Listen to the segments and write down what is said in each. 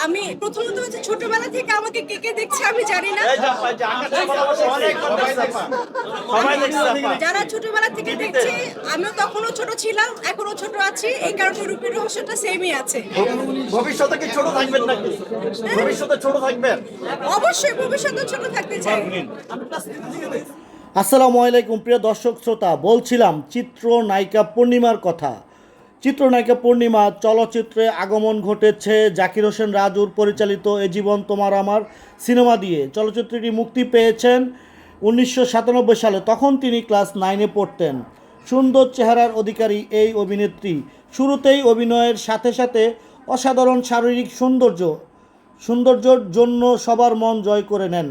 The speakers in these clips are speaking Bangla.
আমি প্রথমত হচ্ছে ছোটবেলা থেকে আমাকে কে কে দেখছে আমি জানি না। যারা ছোটবেলা থেকে দেখছে, আমিও তখনও ছোট ছিলাম, এখনো ছোট আছি, এই কারণে রূপের রহস্যটা সেমই আছে। ভবিষ্যতে কি ছোট থাকবেন নাকি? ভবিষ্যতে ছোট থাকবেন? অবশ্যই ভবিষ্যতে ছোট থাকতে চাই। আসসালামু আলাইকুম প্রিয় দর্শক শ্রোতা, বলছিলাম চিত্রনায়িকা পূর্ণিমার কথা। চিত্রনায়িকা পূর্ণিমা চলচ্চিত্রে আগমন ঘটেছে জাকির হোসেন রাজুর পরিচালিত এ জীবন তোমার আমার সিনেমা দিয়ে। চলচ্চিত্রটি মুক্তি পেয়েছেন 1997 সালে, তখন তিনি ক্লাস 9-এ পড়তেন। সুন্দর চেহারার অধিকারী এই অভিনেত্রী শুরুতেই অভিনয়ের সাথে সাথে অসাধারণ শারীরিক সৌন্দর্যের জন্য সবার মন জয় করে নেন।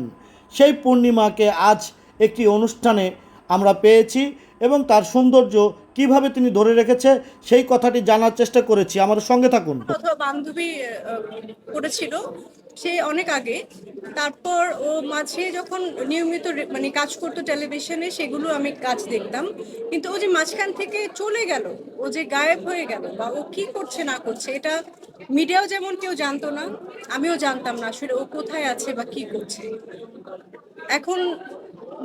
সেই পূর্ণিমাকে আজ একটি অনুষ্ঠানে আমরা পেয়েছি এবং তার সৌন্দর্য কিভাবে তিনি ধরে রেখেছে সেই কথাটি জানার চেষ্টা করেছি। আমাদের সঙ্গে থাকুন। অথবা বান্ধবী করেছিল সে অনেক আগে। তারপর ও মাঝে যখন নিয়মিত মানে কাজ করতো টেলিভিশনে, সেগুলো আমি কাজ দেখতাম। কিন্তু ও যে মাঝখান থেকে চলে গেল, ও যে গায়েব হয়ে গেল, বা ও কি করছে না করছে, এটা মিডিয়াও যেমন কেউ জানতো না, আমিও জানতাম না আসলে ও কোথায় আছে বা কি করছে। এখন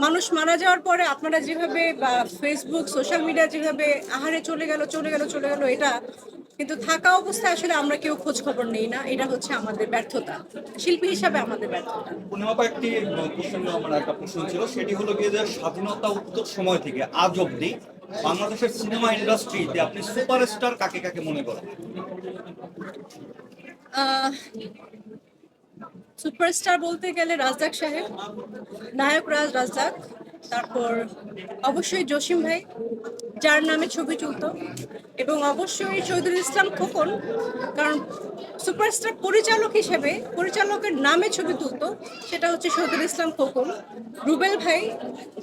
মানুষ মারা যাওয়ার পরে আপনারা যেভাবে বা ফেসবুক সোশ্যাল মিডিয়া যেভাবে আহারে চলে গেল চলে গেল চলে গেল, এটা কিন্তু থাকা অবস্থায় আসলে আমরা কেউ খোঁজ খবর নেই না। এটা হচ্ছে আমাদের ব্যর্থতা, শিল্পী হিসাবে আমাদের ব্যর্থতা। পূর্ণিমা একটি কোশ্চেন, আমার একটা প্রশ্ন ছিল, সেটি হলো গিয়ে যে স্বাধীনতা উত্তর সময় থেকে আজ অবধি বাংলাদেশের সিনেমা ইন্ডাস্ট্রিতে আপনি সুপারস্টার কাকে কাকে মনে করেন? সুপারস্টার বলতে গেলে রাজ্জাক সাহেব, নায়ক রাজ্জাক। তারপর অবশ্যই জসিম ভাই, যার নামে ছবি চলতো, এবং অবশ্যই শহীদুল ইসলাম খোকন, কারণ সুপারস্টার পরিচালক হিসেবে পরিচালকের নামে ছবি তুলতো, সেটা হচ্ছে শহীদুল ইসলাম খোকন। রুবেল ভাই,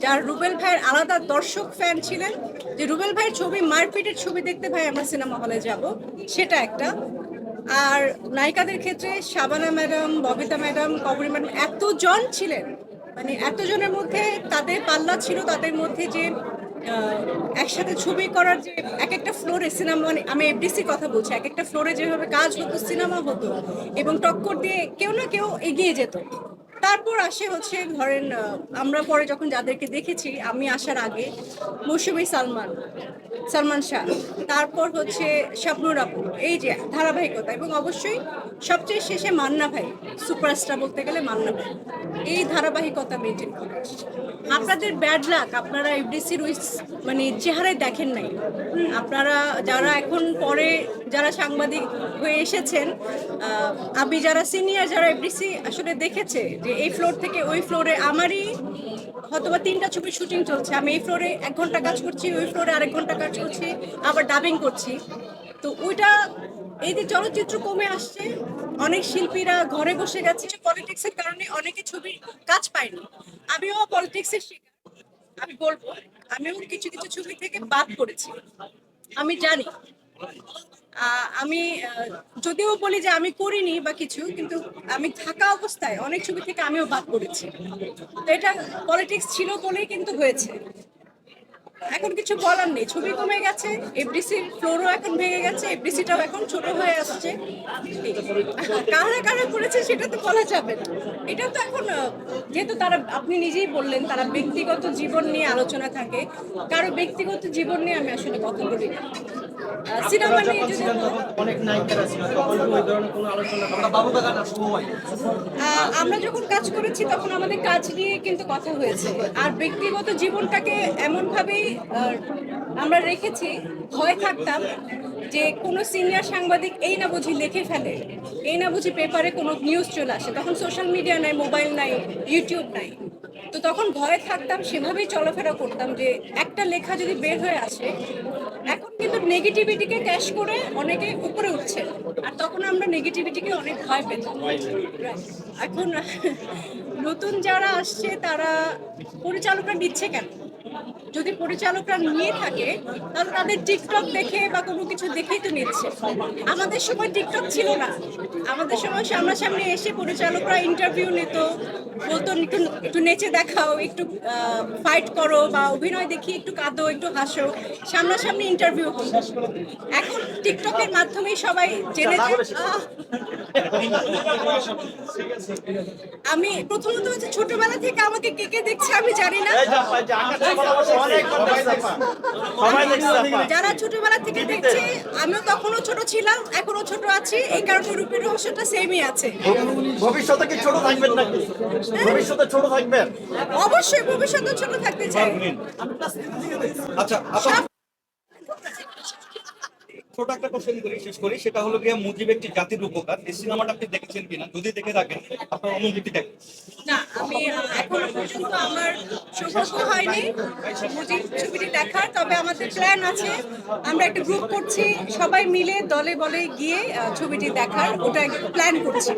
যার রুবেল ভাইয়ের আলাদা দর্শক ফ্যান ছিলেন, যে রুবেল ভাইয়ের ছবি, মারপিটের ছবি দেখতে ভাই আমরা সিনেমা হলে যাব, সেটা একটা। আর নায়িকাদের ক্ষেত্রে শাবানা ম্যাডাম, ববিতা ম্যাডাম, কবরী ম্যাডাম, এতজন ছিলেন, মানে এতজনের মধ্যে তাদের পাল্লা ছিল, তাদের মধ্যে যে একসাথে ছবি করার যে এক একটা ফ্লোরে সিনেমা, মানে আমি এফডিসি কথা বলছি, এক একটা ফ্লোরে যেভাবে কাজ হতো, সিনেমা হতো, এবং টক্কর দিয়ে কেউ না কেউ এগিয়ে যেত। তারপর আসে হচ্ছে ধরেন আমরা পরে যখন যাদেরকে দেখেছি, আমি আসার আগে মৌসুমী সালমান শাহ, তারপর হচ্ছে শাবনূর আপু, এই যে ধারাবাহিকতা, এবং অবশ্যই সবচেয়ে শেষে মান্না ভাই, সুপারস্টার বলতে গেলে মান্না ভাই, এই ধারাবাহিকতা মেনটেন করে আসছে। আপনাদের ব্যাড লাক, আপনারা এফডিসির ওই মানে চেহারায় দেখেন নাই। আপনারা যারা এখন পরে যারা সাংবাদিক হয়ে এসেছেন, আমি যারা সিনিয়র, যারা এফডিসি আসলে দেখেছে যে এই ফ্লোর থেকে ওই ফ্লোরে আমারই হয়তোবা 3টা ছবির শুটিং চলছে, আমি এই ফ্লোরে 1 ঘন্টা কাজ করছি, ওই ফ্লোরে আরেক ঘন্টা কাজ করছি, আবার ডাবিং করছি। তো ওইটা, এই যে চলচ্চিত্র কমে আসছে, অনেক শিল্পীরা ঘরে বসে গেছে, পলিটিক্সের কারণে অনেকে ছবির কাজ পায়নি। আমিও পলিটিক্সের শিকার, আমি বলবো আমিও কিছু কিছু ছবি থেকে বাদ পড়েছি, আমি জানি। আমি যদিও বলি যে আমি করিনি বা কিছু, কিন্তু আমি থাকা অবস্থায় অনেক ছবি থেকে আমিও বাদ পড়েছি। তো এটা পলিটিক্স ছিল বলেই কিন্তু হয়েছে। এখন কিছু বলার নেই, ছবি কমে গেছে, এফডিসির ফ্লোরও এখন ভেঙে গেছে, এফডিসিটাও এখন ছোট হয়ে আসছে। কারা কারা করেছে সেটা তো বলা যাবে না। এটা তো এখন যেহেতু তারা, আপনি নিজেই বললেন, তারা ব্যক্তিগত জীবন নিয়ে আলোচনা থাকে, কারো ব্যক্তিগত জীবন নিয়ে আমি আসলে কথা বলি না। সিনেমা নিয়ে যদি অনেক নায়িকারা ছিল, তখন ওই ধরনের কোনো আলোচনা আমরা যখন কাজ করেছি তখন আমাদের কাজ নিয়ে কিন্তু কথা হয়েছে, আর ব্যক্তিগত জীবনটাকে এমনভাবেই আমরা রেখেছি, ভয় থাকতাম যে কোনো সিনিয়র সাংবাদিক এই না বুঝি লিখে ফেলে, এই না বুঝি পেপারে কোনো নিউজ চলে আসে, তখন সোশ্যাল মিডিয়া নাই, মোবাইল নাই, ইউটিউব নাই। তো তখন ভয়ে থাকতাম, সেভাবেই চলাফেরা করতাম যে একটা লেখা যদি বের হয়ে আসে। এখন কিন্তু নেগেটিভিটিকে ক্যাশ করে অনেকে উপরে উঠছে, আর তখন আমরা নেগেটিভিটিকে অনেক ভয় পেতাম। এখন নতুন যারা আসছে, তারা পরিচালকরা দিচ্ছে কেন, যদি পরিচালকরা নিয়ে থাকে তাহলে তাদের টিকটক দেখে বা কোনো কিছু দেখেই তো নিচ্ছে। আমাদের সময় টিকটক ছিল না, আমাদের সময় সামনাসামনি এসে পরিচালকরা ইন্টারভিউ নিত, বলতো একটু একটু নেচে দেখাও, একটু ফাইট করো বা অভিনয় দেখি একটু কাঁদো, একটু হাসো, সামনাসামনি ইন্টারভিউ হতো। এখন টিকটকের মাধ্যমেই সবাই জেনে যায়। আমি প্রথমত হচ্ছে ছোটবেলা থেকে আমাকে কে কে দেখছে আমি জানি না। এই যে আপা, এই যে আকাশের ভালোবাসা অনেক সবাই দেখছে। সবাই দেখছে আপা। যারা ছোটবেলা থেকে দেখছে, আমিও তখনও ছোট ছিলাম, এখনো ছোট আছি, এই কারণে রূপের রহস্যটা সেমই আছে। ভবিষ্যতে কি ছোট থাকবেন নাকি? ভবিষ্যতে ছোট থাকবেন? অবশ্যই ভবিষ্যতে ছোট থাকতে চাই। আচ্ছা আপা, ছোট একটা কোশ্চেন করি, শেষ করি। সেটা হলো গিয়ে মুজিব একটি জাতির উপকার, এই সিনেমাটা আপনি দেখেছেন কিনা? যদি দেখে থাকেন আপনার অনুভূতিটা কি? না, আমি এখনো পর্যন্ত আমার সৌভাগ্য হয়নি মুজিব ছবিটি দেখার, তবে আমাদের প্ল্যান আছে। আমরা একটা গ্রুপ করছি, সবাই মিলে দলে বলে গিয়ে ছবিটি দেখার, ওটা প্ল্যান করছি।